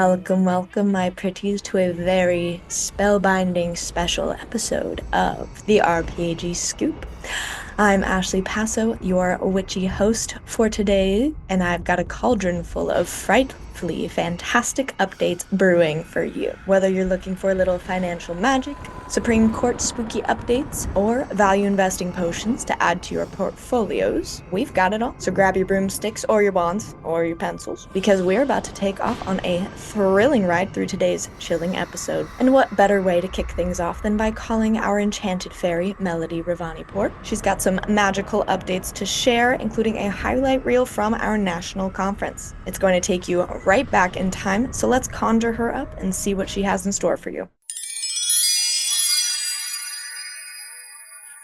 Welcome, my pretties, to a very spellbinding special episode of the RPAG Scoop. I'm Ashley Passo, your witchy host for today, and I've got a cauldron full of frightfully fantastic updates brewing for you. Whether you're looking for a little financial magic, Supreme Court spooky updates, or value investing potions to add to your portfolios, we've got it all. So grab your broomsticks or your wands or your pencils, because we're about to take off on a thrilling ride through today's chilling episode. And what better way to kick things off than by calling our enchanted fairy, Melody Ravaniport. She's got some magical updates to share, including a highlight reel from our national conference. It's going to take you right back in time, so let's conjure her up and see what she has in store for you.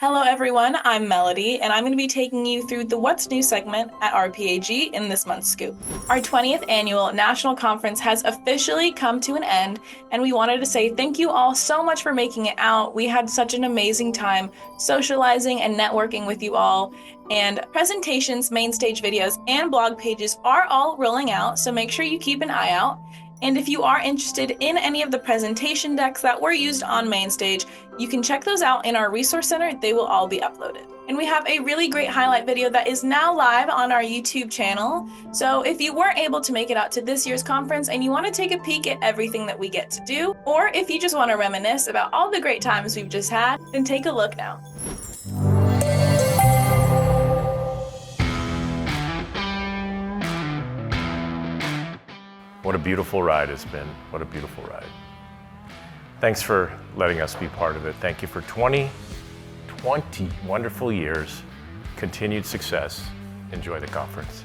Hello everyone, I'm Melody, and I'm going to be taking you through the What's New segment at RPAG in this month's Scoop. Our 20th annual national conference has officially come to an end, and we wanted to say thank you all so much for making it out. We had such an amazing time socializing and networking with you all, and presentations, main stage videos, and blog pages are all rolling out, so make sure you keep an eye out. And if you are interested in any of the presentation decks that were used on Mainstage, you can check those out in our resource center. They will all be uploaded. And we have a really great highlight video that is now live on our YouTube channel. So if you weren't able to make it out to this year's conference and you want to take a peek at everything that we get to do, or if you just want to reminisce about all the great times we've just had, then take a look now. What a beautiful ride it's been. What a beautiful ride. Thanks for letting us be part of it. Thank you for 20 wonderful years. Continued success. Enjoy the conference.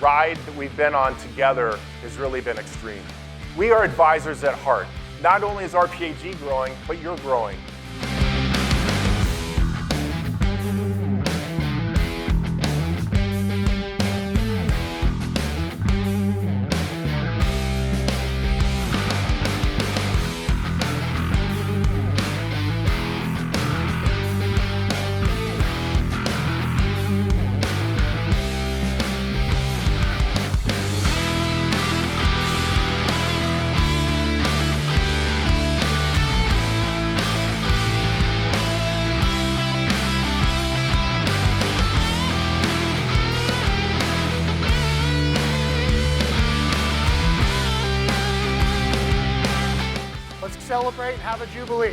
Ride that we've been on together has really been extreme. We are advisors at heart. Not only is RPAG growing, but you're growing. Let's celebrate and have a jubilee.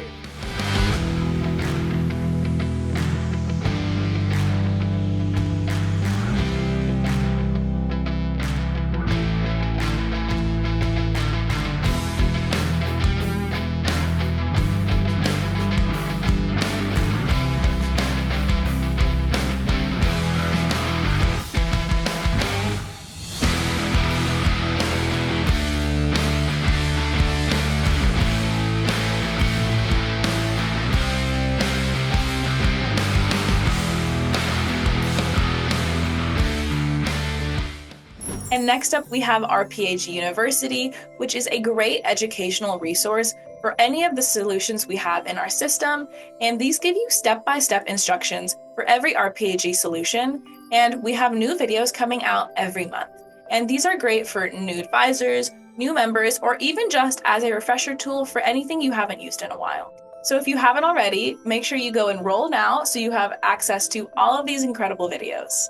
And next up, we have RPAG University, which is a great educational resource for any of the solutions we have in our system. And these give you step-by-step instructions for every RPAG solution. And we have new videos coming out every month. And these are great for new advisors, new members, or even just as a refresher tool for anything you haven't used in a while. So if you haven't already, make sure you go enroll now so you have access to all of these incredible videos.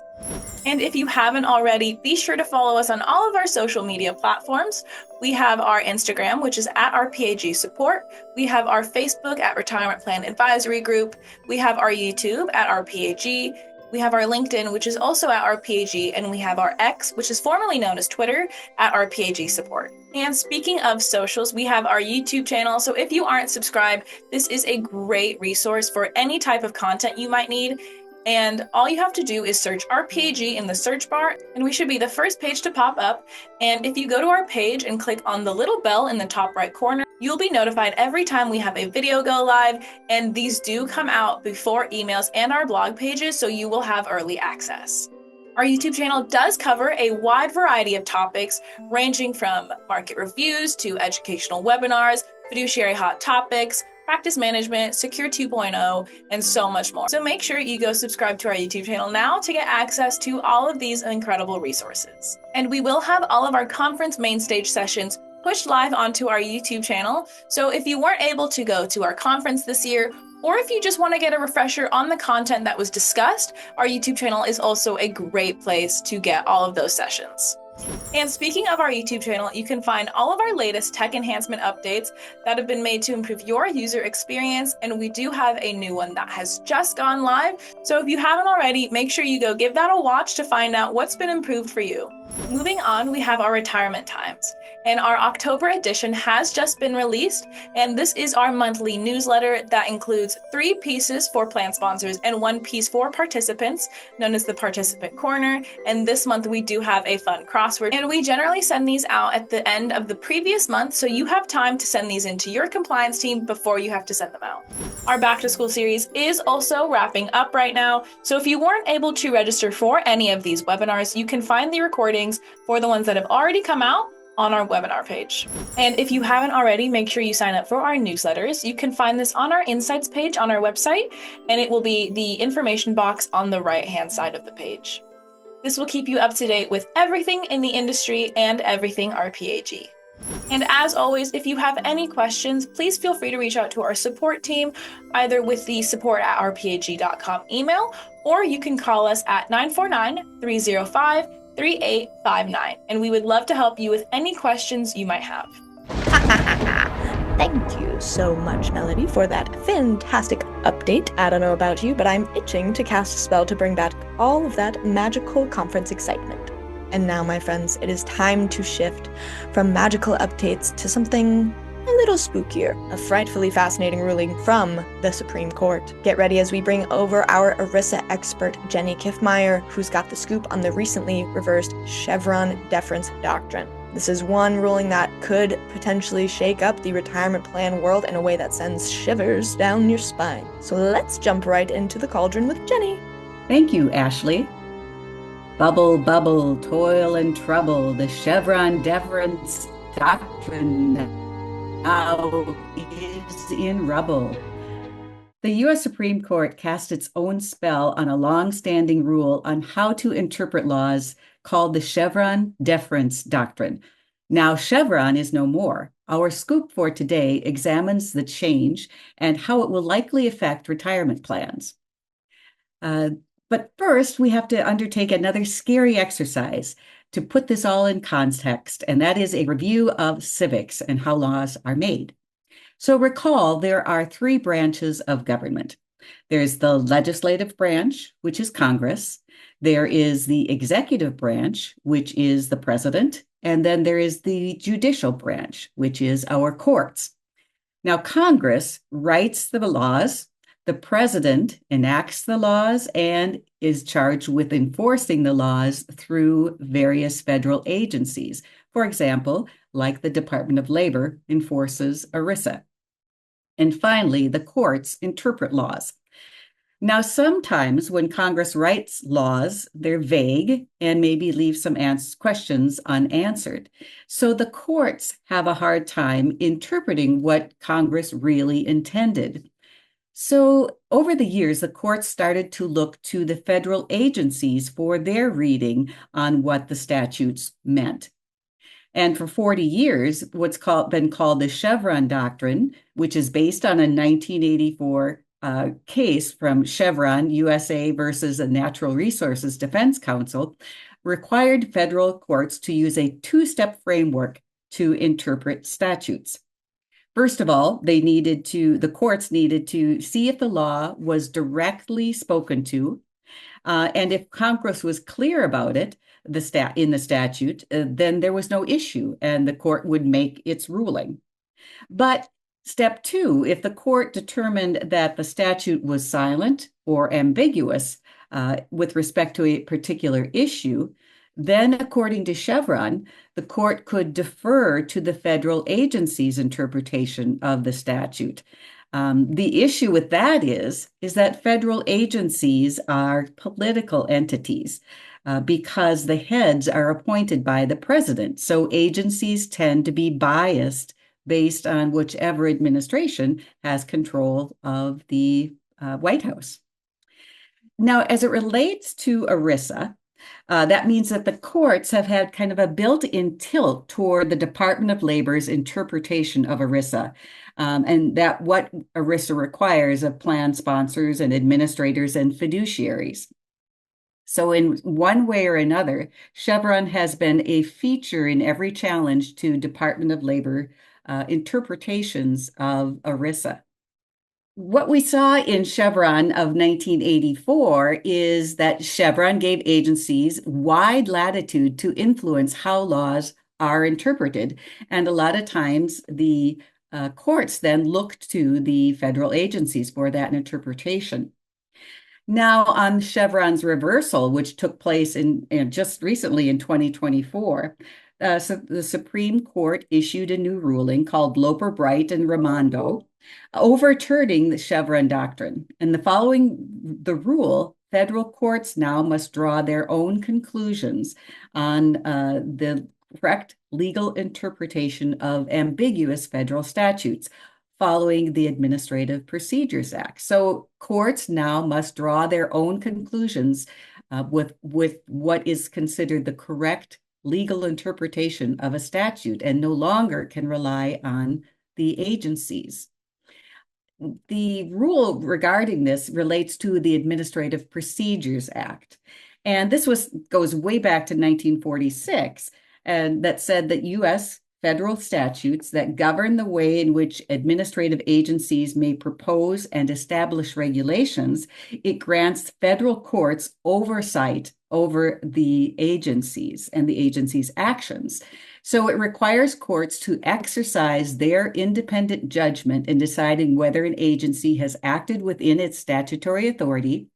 And if you haven't already, be sure to follow us on all of our social media platforms. We have our Instagram, which is at RPAG Support. We have our Facebook at Retirement Plan Advisory Group. We have our YouTube at RPAG. We have our LinkedIn, which is also at RPAG, and we have our X, which is formerly known as Twitter, at RPAG Support. And speaking of socials, we have our YouTube channel. So if you aren't subscribed, this is a great resource for any type of content you might need. And all you have to do is search RPAG in the search bar, and we should be the first page to pop up. And if you go to our page and click on the little bell in the top right corner, you'll be notified every time we have a video go live, and these do come out before emails and our blog pages, so you will have early access. Our YouTube channel does cover a wide variety of topics, ranging from market reviews to educational webinars, fiduciary hot topics, practice management, Secure 2.0, and so much more. So make sure you go subscribe to our YouTube channel now to get access to all of these incredible resources. And we will have all of our conference main stage sessions pushed live onto our YouTube channel. So if you weren't able to go to our conference this year, or if you just want to get a refresher on the content that was discussed, our YouTube channel is also a great place to get all of those sessions. And speaking of our YouTube channel, you can find all of our latest tech enhancement updates that have been made to improve your user experience, and we do have a new one that has just gone live. So if you haven't already, make sure you go give that a watch to find out what's been improved for you. Moving on, we have our retirement times, and our October edition has just been released, and this is our monthly newsletter that includes 3 pieces for plan sponsors and 1 piece for participants, known as the Participant Corner. And this month we do have a fun crossword, and we generally send these out at the end of the previous month, so you have time to send these into your compliance team before you have to send them out. Our back to school series is also wrapping up right now, so if you weren't able to register for any of these webinars, you can find the recordings for the ones that have already come out on our webinar page. And if you haven't already, make sure you sign up for our newsletters. You can find this on our insights page on our website, and it will be the information box on the right-hand side of the page. This will keep you up to date with everything in the industry and everything RPAG. And as always, if you have any questions, please feel free to reach out to our support team, either with the support@rpag.com email, or you can call us at 949-305-3859, and we would love to help you with any questions you might have. Thank you so much, Melody, for that fantastic update. I don't know about you, but I'm itching to cast a spell to bring back all of that magical conference excitement. And now, my friends, it is time to shift from magical updates to something a little spookier, a frightfully fascinating ruling from the Supreme Court. Get ready as we bring over our ERISA expert, Jenny Kiffmeyer, who's got the scoop on the recently reversed Chevron deference doctrine. This is one ruling that could potentially shake up the retirement plan world in a way that sends shivers down your spine. So let's jump right into the cauldron with Jenny. Thank you, Ashley. Bubble, bubble, toil and trouble, the Chevron deference doctrine now is in rubble. The U.S. Supreme Court cast its own spell on a long-standing rule on how to interpret laws called the Chevron deference doctrine. Now Chevron is no more. Our scoop for today examines the change and how it will likely affect retirement plans. But first, we have to undertake another scary exercise to put this all in context, and that is a review of civics and how laws are made. So recall, there are 3 branches of government. There's the legislative branch, which is Congress. There is the executive branch, which is the president. And then there is the judicial branch, which is our courts. Now, Congress writes the laws. The president enacts the laws and is charged with enforcing the laws through various federal agencies. For example, like the Department of Labor enforces ERISA. And finally, the courts interpret laws. Now, sometimes when Congress writes laws, they're vague and maybe leave some questions unanswered. So the courts have a hard time interpreting what Congress really intended. So over the years, the courts started to look to the federal agencies for their reading on what the statutes meant. And for 40 years, what's been called the Chevron doctrine, which is based on a 1984 case from Chevron USA versus the Natural Resources Defense Council, required federal courts to use a 2-step framework to interpret statutes. First of all, the courts needed to see if the law was directly spoken to, and if Congress was clear about it, in the statute, then there was no issue, and the court would make its ruling. But step 2, if the court determined that the statute was silent or ambiguous, with respect to a particular issue, then according to Chevron, the court could defer to the federal agency's interpretation of the statute. The issue with that is that federal agencies are political entities because the heads are appointed by the president. So agencies tend to be biased based on whichever administration has control of the White House. Now, as it relates to ERISA, that means that the courts have had kind of a built-in tilt toward the Department of Labor's interpretation of ERISA, and that what ERISA requires of plan sponsors and administrators and fiduciaries. So in one way or another, Chevron has been a feature in every challenge to Department of Labor interpretations of ERISA. What we saw in Chevron of 1984 is that Chevron gave agencies wide latitude to influence how laws are interpreted. And a lot of times the courts then looked to the federal agencies for that interpretation. Now, on Chevron's reversal, which took place in just recently in 2024, so the Supreme Court issued a new ruling called Loper Bright and Raimondo, overturning the Chevron doctrine. And following the rule, federal courts now must draw their own conclusions on the correct legal interpretation of ambiguous federal statutes following the Administrative Procedures Act. So courts now must draw their own conclusions with what is considered the correct legal interpretation of a statute and no longer can rely on the agencies. The rule regarding this relates to the Administrative Procedures Act. And this goes way back to 1946, and that said that U.S. federal statutes that govern the way in which administrative agencies may propose and establish regulations, it grants federal courts oversight over the agencies and the agency's actions. So it requires courts to exercise their independent judgment in deciding whether an agency has acted within its statutory authority,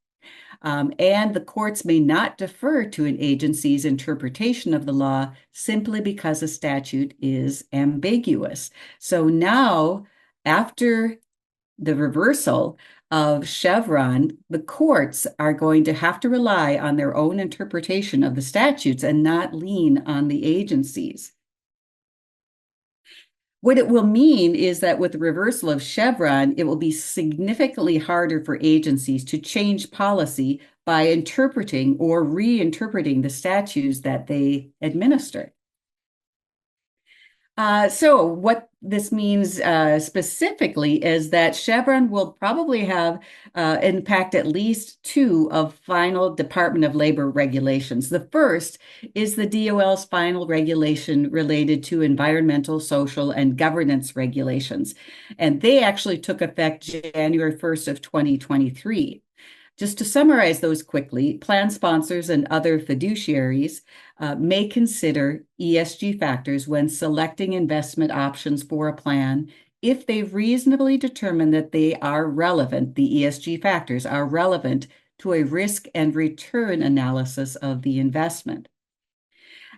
and the courts may not defer to an agency's interpretation of the law simply because a statute is ambiguous. So now, after the reversal of Chevron, the courts are going to have to rely on their own interpretation of the statutes and not lean on the agencies. What it will mean is that with the reversal of Chevron, it will be significantly harder for agencies to change policy by interpreting or reinterpreting the statutes that they administer. So what this means specifically is that Chevron will probably have impact at least two of final Department of Labor regulations. The first is the DOL's final regulation related to environmental, social, and governance regulations. And they actually took effect January 1st of 2023. Just to summarize those quickly, plan sponsors and other fiduciaries may consider ESG factors when selecting investment options for a plan if they reasonably determine that they are relevant, the ESG factors are relevant to a risk and return analysis of the investment.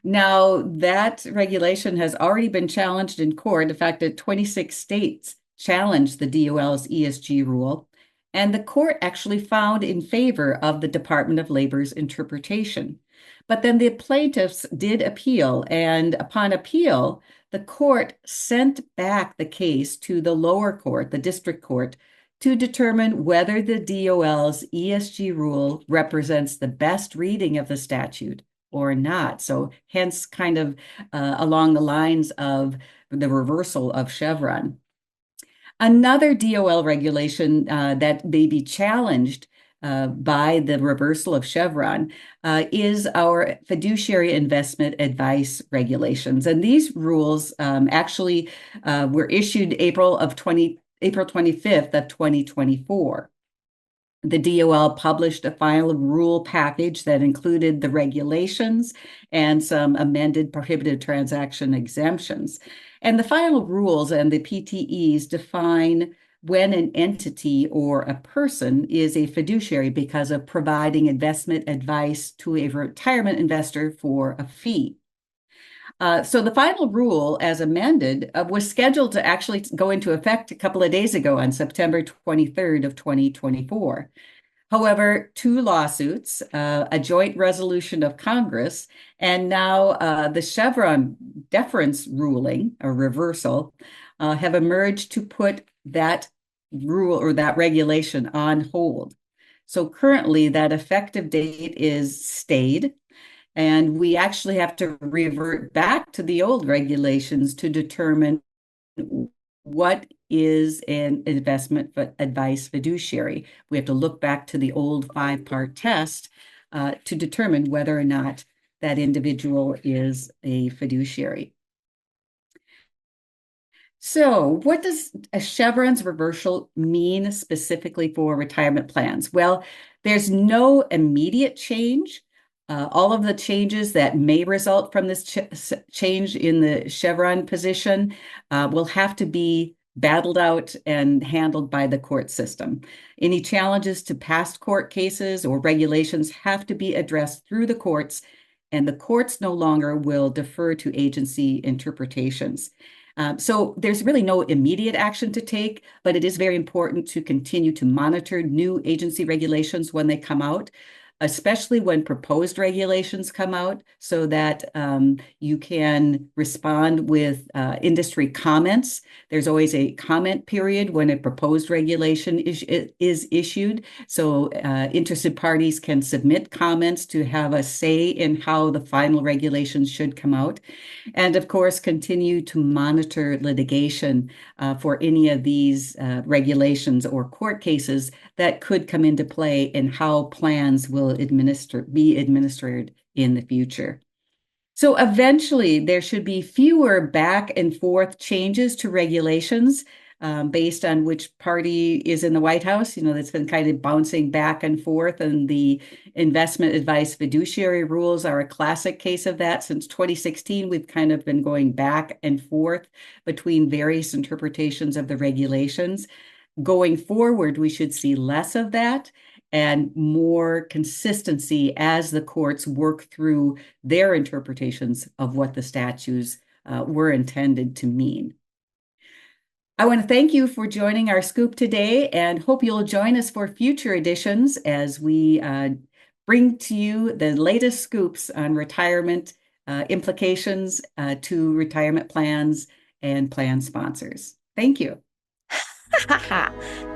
Now, that regulation has already been challenged in court. In fact, 26 states challenged the DOL's ESG rule. And the court actually found in favor of the Department of Labor's interpretation. But then the plaintiffs did appeal, and upon appeal, the court sent back the case to the lower court, the district court, to determine whether the DOL's ESG rule represents the best reading of the statute or not. So hence kind of along the lines of the reversal of Chevron. Another DOL regulation that may be challenged by the reversal of Chevron is our fiduciary investment advice regulations. And these rules actually were issued April 25th of 2024. The DOL published a final rule package that included the regulations and some amended prohibited transaction exemptions. And the final rules and the PTEs define when an entity or a person is a fiduciary because of providing investment advice to a retirement investor for a fee. So the final rule, as amended, was scheduled to actually go into effect a couple of days ago on September 23rd of 2024. However, two lawsuits, a joint resolution of Congress, and now the Chevron deference ruling, a reversal, have emerged to put that rule or that regulation on hold. So currently, that effective date is stayed, and we actually have to revert back to the old regulations to determine what is an investment advice fiduciary. We have to look back to the old 5-part test to determine whether or not that individual is a fiduciary. So what does a Chevron's reversal mean specifically for retirement plans? Well, there's no immediate change. All of the changes that may result from this change in the Chevron position will have to be battled out and handled by the court system. Any challenges to past court cases or regulations have to be addressed through the courts, and the courts no longer will defer to agency interpretations. So there's really no immediate action to take, but it is very important to continue to monitor new agency regulations when they come out, especially when proposed regulations come out, so that you can respond with industry comments. There's always a comment period when a proposed regulation is issued, so interested parties can submit comments to have a say in how the final regulations should come out. And of course, continue to monitor litigation for any of these regulations or court cases that could come into play in how plans will be administered in the future. So eventually, there should be fewer back and forth changes to regulations based on which party is in the White House. That's been kind of bouncing back and forth, and the investment advice fiduciary rules are a classic case of that. Since 2016, we've kind of been going back and forth between various interpretations of the regulations. Going forward, we should see less of that and more consistency as the courts work through their interpretations of what the statutes were intended to mean. I want to thank you for joining our scoop today, and hope you'll join us for future editions as we bring to you the latest scoops on retirement implications to retirement plans and plan sponsors. Thank you.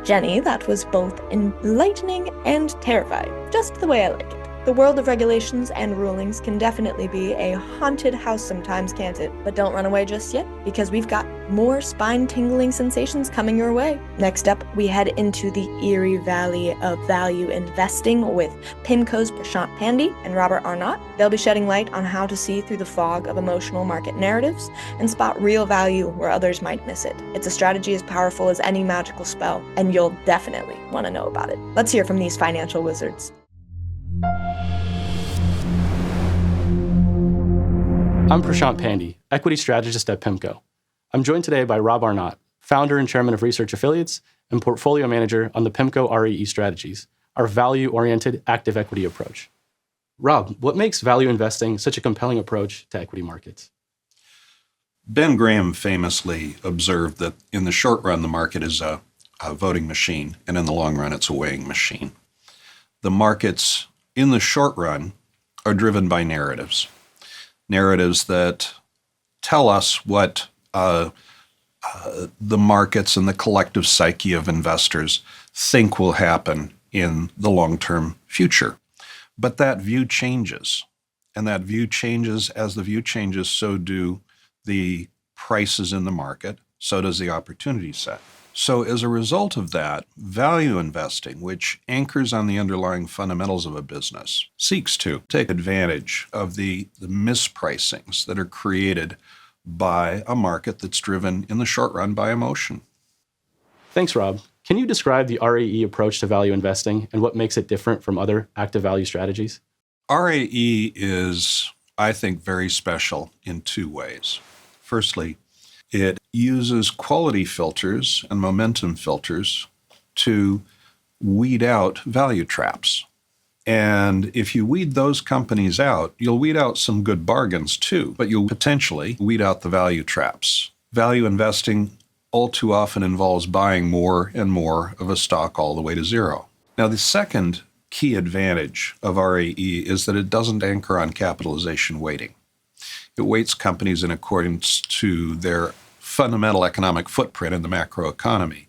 Jenny, that was both enlightening and terrifying, just the way I like it. The world of regulations and rulings can definitely be a haunted house sometimes, can't it? But don't run away just yet, because we've got more spine-tingling sensations coming your way. Next up, we head into the eerie valley of value investing with PIMCO's Prashant Pandey and Robert Arnott. They'll be shedding light on how to see through the fog of emotional market narratives and spot real value where others might miss it. It's a strategy as powerful as any magical spell, and you'll definitely want to know about it. Let's hear from these financial wizards. I'm Prashant Pandey, equity strategist at PIMCO. I'm joined today by Rob Arnott, founder and chairman of Research Affiliates and portfolio manager on the PIMCO REE strategies, our value-oriented active equity approach. Rob, what makes value investing such a compelling approach to equity markets? Ben Graham famously observed that in the short run, the market is a voting machine, and in the long run, it's a weighing machine. The markets in the short run are driven by narratives that tell us what the markets and the collective psyche of investors think will happen in the long-term future. But that view changes, and that view changes. As the view changes, so do the prices in the market, so does the opportunity set. So as a result of that, value investing, which anchors on the underlying fundamentals of a business, seeks to take advantage of the mispricings that are created by a market that's driven in the short run by emotion. Thanks, Rob. Can you describe the RAE approach to value investing and what makes it different from other active value strategies? RAE is, I think, very special in two ways. Firstly, It uses quality filters and momentum filters to weed out value traps. And if you weed those companies out, you'll weed out some good bargains too, but you'll potentially weed out the value traps. Value investing all too often involves buying more and more of a stock all the way to zero. Now, the second key advantage of RAE is that it doesn't anchor on capitalization weighting. It weights companies in accordance to their fundamental economic footprint in the macroeconomy.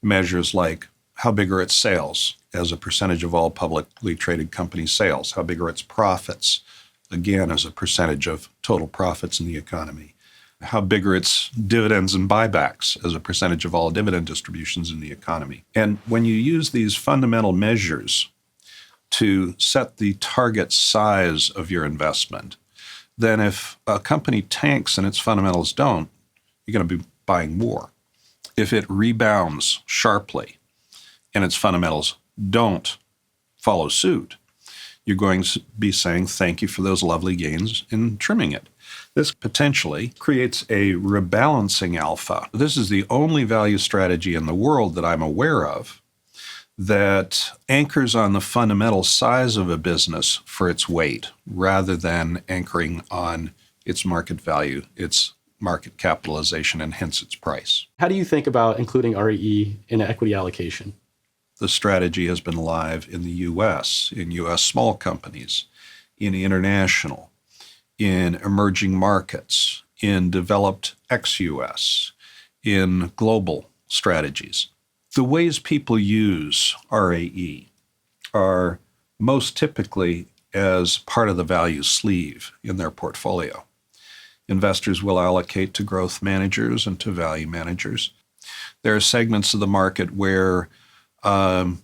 Measures like how big are its sales as a percentage of all publicly traded company sales, how big are its profits, again, as a percentage of total profits in the economy, how big are its dividends and buybacks as a percentage of all dividend distributions in the economy. And when you use these fundamental measures to set the target size of your investment, then if a company tanks and its fundamentals don't, you're going to be buying more. If it rebounds sharply and its fundamentals don't follow suit, you're going to be saying thank you for those lovely gains in trimming it. This potentially creates a rebalancing alpha. This is the only value strategy in the world that I'm aware of that anchors on the fundamental size of a business for its weight rather than anchoring on its market value, its market capitalization, and hence its price. How do you think about including REE in an equity allocation? The strategy has been live in the U.S., in U.S. small companies, in international, in emerging markets, in developed ex-U.S., in global strategies. The ways people use RAE are most typically as part of the value sleeve in their portfolio. Investors will allocate to growth managers and to value managers. There are segments of the market where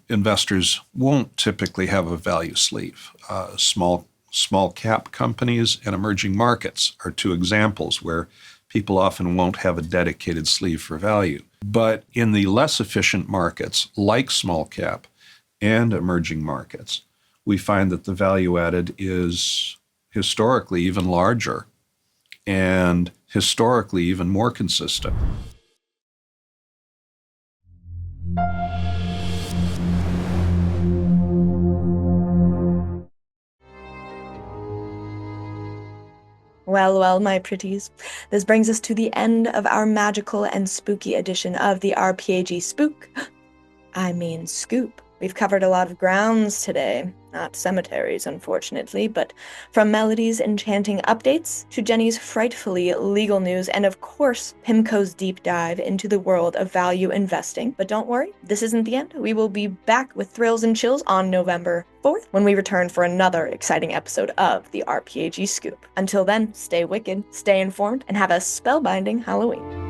investors won't typically have a value sleeve. Small cap companies and emerging markets are two examples where people often won't have a dedicated sleeve for value. But in the less efficient markets, like small cap and emerging markets, we find that the value added is historically even larger and historically even more consistent. Well, my pretties, this brings us to the end of our magical and spooky edition of the RPAG Scoop. We've covered a lot of grounds today. Not cemeteries, unfortunately, but from Melody's enchanting updates to Jenny's frightfully legal news, and of course, PIMCO's deep dive into the world of value investing. But don't worry, this isn't the end. We will be back with thrills and chills on November 4th when we return for another exciting episode of the RPAG Scoop. Until then, stay wicked, stay informed, and have a spellbinding Halloween.